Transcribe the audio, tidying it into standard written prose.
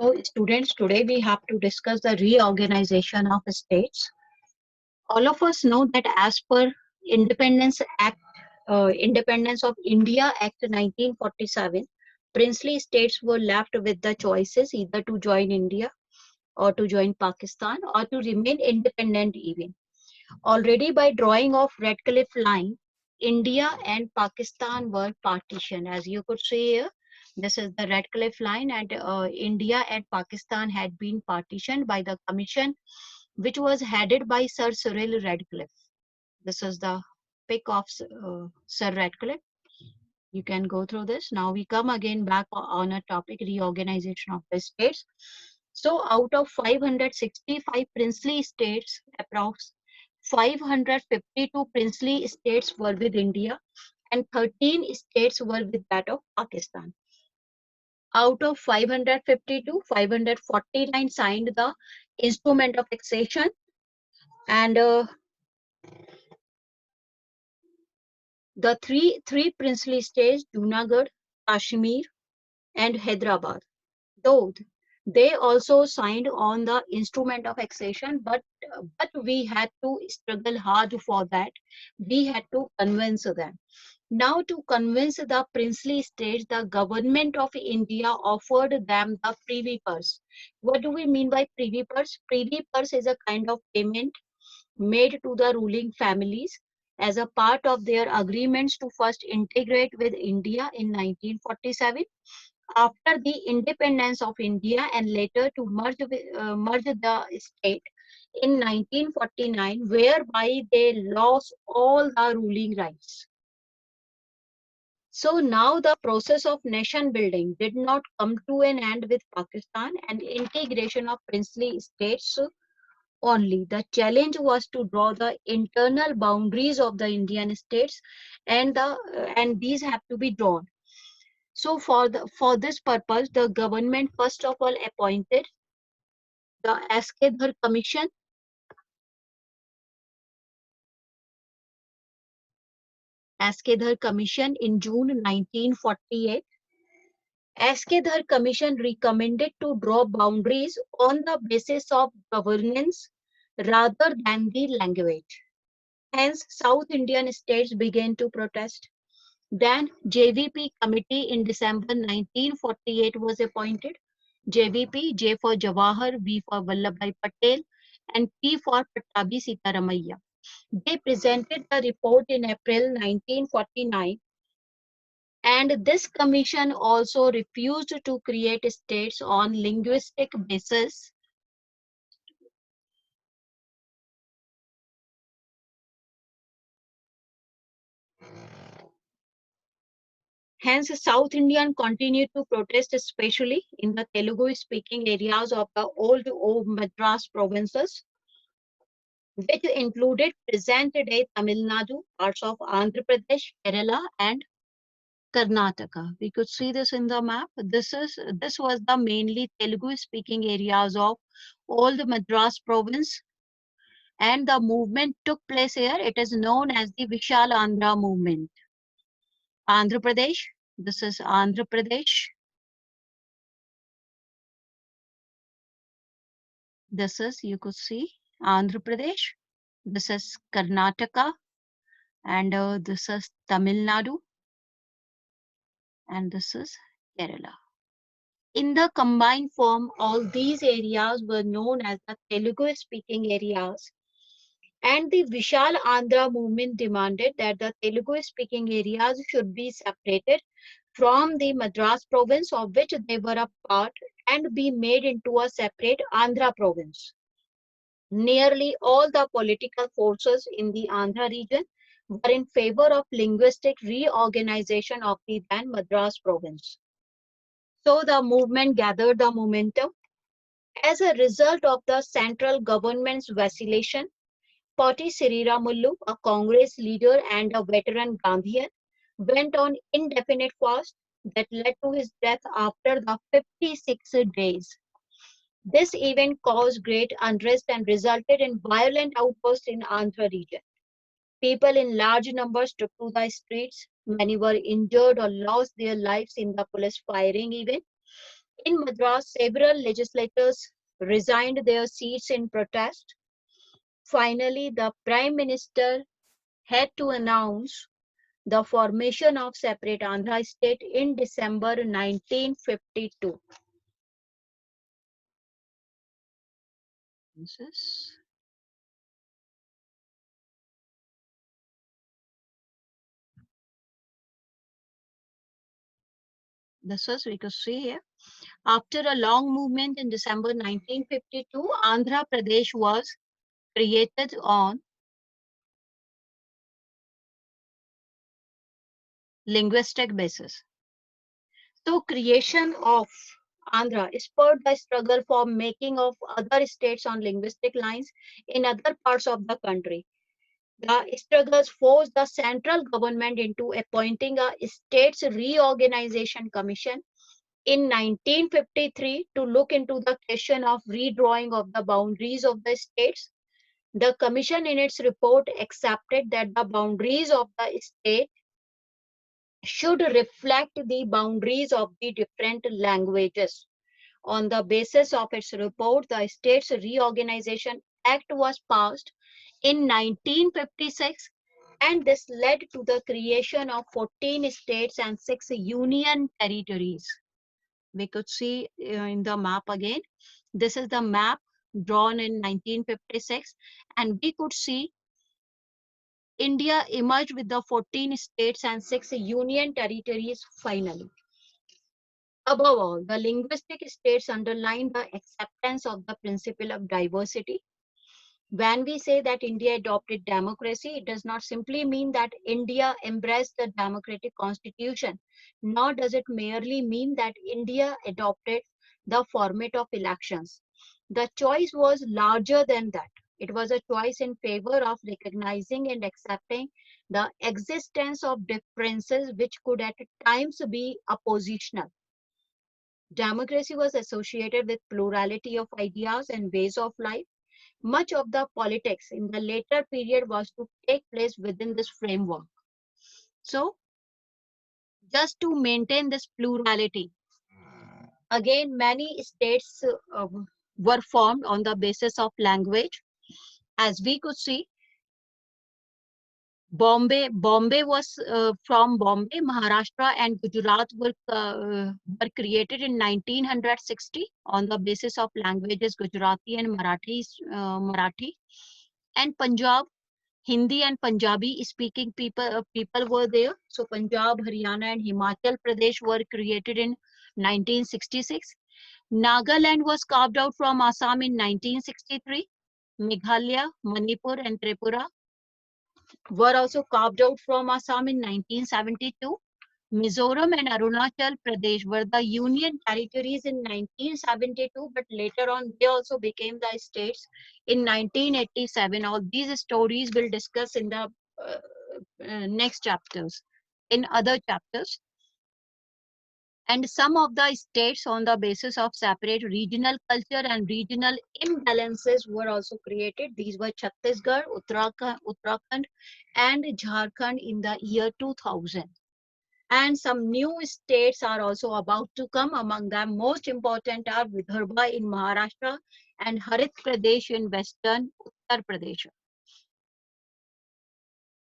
So, students, today we have to discuss the reorganization of states. All of us know that as per Independence Act, Independence of India Act 1947, princely states were left with the choices either to join India or to join Pakistan or to remain independent even. Already by drawing of Redcliffe Line, India and Pakistan were partitioned. As you could see here, this is the Redcliffe Line, and India and Pakistan had been partitioned by the commission, which was headed by Sir Cyril Redcliffe. This is the pic of Sir Redcliffe. You can go through this. Now we come again back on a topic, reorganization of the states. So out of 565 princely states, approx 552 princely states were with India and 13 states were with that of Pakistan. Out of 552, 549 signed the instrument of annexation, and the three princely states, Junagadh, Kashmir, and Hyderabad, though they also signed on the instrument of annexation, but we had to struggle hard for that. We had to convince them. Now, to convince the princely states, the government of India offered them the privy purse. What do we mean by privy purse? Privy purse is a kind of payment made to the ruling families as a part of their agreements to first integrate with India in 1947 after the independence of India and later to merge the state in 1949, whereby they lost all the ruling rights. So now the process of nation building did not come to an end with Pakistan and integration of princely states only. The challenge was to draw the internal boundaries of the Indian states, and these have to be drawn. So for this purpose, the government first of all appointed the Askedhar Commission. Askedhar Commission in June 1948. Askedhar Commission recommended to draw boundaries on the basis of governance rather than the language. Hence, South Indian states began to protest. Then JVP committee in December 1948 was appointed. JVP, J for Jawahar, V for Vallabhbhai Patel, and P for Pattabi Sitaramaiah. They presented the report in April 1949, and this commission also refused to create states on linguistic basis. Hence, South Indian continued to protest, especially in the Telugu-speaking areas of the old Madras provinces, which included present-day Tamil Nadu, parts of Andhra Pradesh, Kerala, and Karnataka. We could see this in the map. This was the mainly Telugu-speaking areas of old Madras province, and the movement took place here. It is known as the Vishal Andhra movement. Andhra Pradesh. This is Andhra Pradesh. This is, you could see, Andhra Pradesh. This is Karnataka, and this is Tamil Nadu, and this is Kerala. In the combined form, all these areas were known as the Telugu-speaking areas, and the Vishal Andhra movement demanded that the Telugu-speaking areas should be separated from the Madras province of which they were a part and be made into a separate Andhra province. Nearly all the political forces in the Andhra region were in favor of linguistic reorganization of the then Madras province. So the movement gathered the momentum. As a result of the central government's vacillation, Poti Sriramulu, a Congress leader and a veteran Gandhian, went on indefinite fast that led to his death after the 56 days. This event caused great unrest and resulted in violent outbursts in Andhra region. People in large numbers took to the streets. Many were injured or lost their lives in the police firing event. In Madras, several legislators resigned their seats in protest. Finally, the Prime Minister had to announce the formation of separate Andhra state in December 1952. This was we could see here. After a long movement in December 1952, Andhra Pradesh was created on linguistic basis. So creation of Andhra spurred the struggle for making of other states on linguistic lines in other parts of the country. The struggles forced the central government into appointing a states reorganization commission in 1953 to look into the question of redrawing of the boundaries of the states. The commission in its report accepted that the boundaries of the state should reflect the boundaries of the different languages. On the basis of its report, the States Reorganization Act was passed in 1956, and this led to the creation of 14 states and 6 union territories. We could see in the map again. This is the map drawn in 1956, and we could see India emerged with the 14 states and 6 union territories finally. Above all, the linguistic states underline the acceptance of the principle of diversity. When we say that India adopted democracy, it does not simply mean that India embraced the democratic constitution, nor does it merely mean that India adopted the format of elections. The choice was larger than that. It was a choice in favor of recognizing and accepting the existence of differences which could at times be oppositional. Democracy was associated with plurality of ideas and ways of life. Much of the politics in the later period was to take place within this framework. So, just to maintain this plurality, again, many states were formed on the basis of language. As we could see, Bombay was from Bombay, Maharashtra and Gujarat were created in 1960 on the basis of languages Gujarati and Marathi. And Punjab, Hindi and Punjabi speaking people were there. So Punjab, Haryana and Himachal Pradesh were created in 1966. Nagaland was carved out from Assam in 1963. Meghalaya, Manipur and Tripura were also carved out from Assam in 1972. Mizoram and Arunachal Pradesh were the union territories in 1972, but later on they also became the states in 1987. All these stories we'll discuss in the next chapters, in other chapters. And some of the states on the basis of separate regional culture and regional imbalances were also created. These were Chhattisgarh, Uttarakhand and Jharkhand in the year 2000. And some new states are also about to come. Among them, most important are Vidarbha in Maharashtra and Harit Pradesh in Western Uttar Pradesh.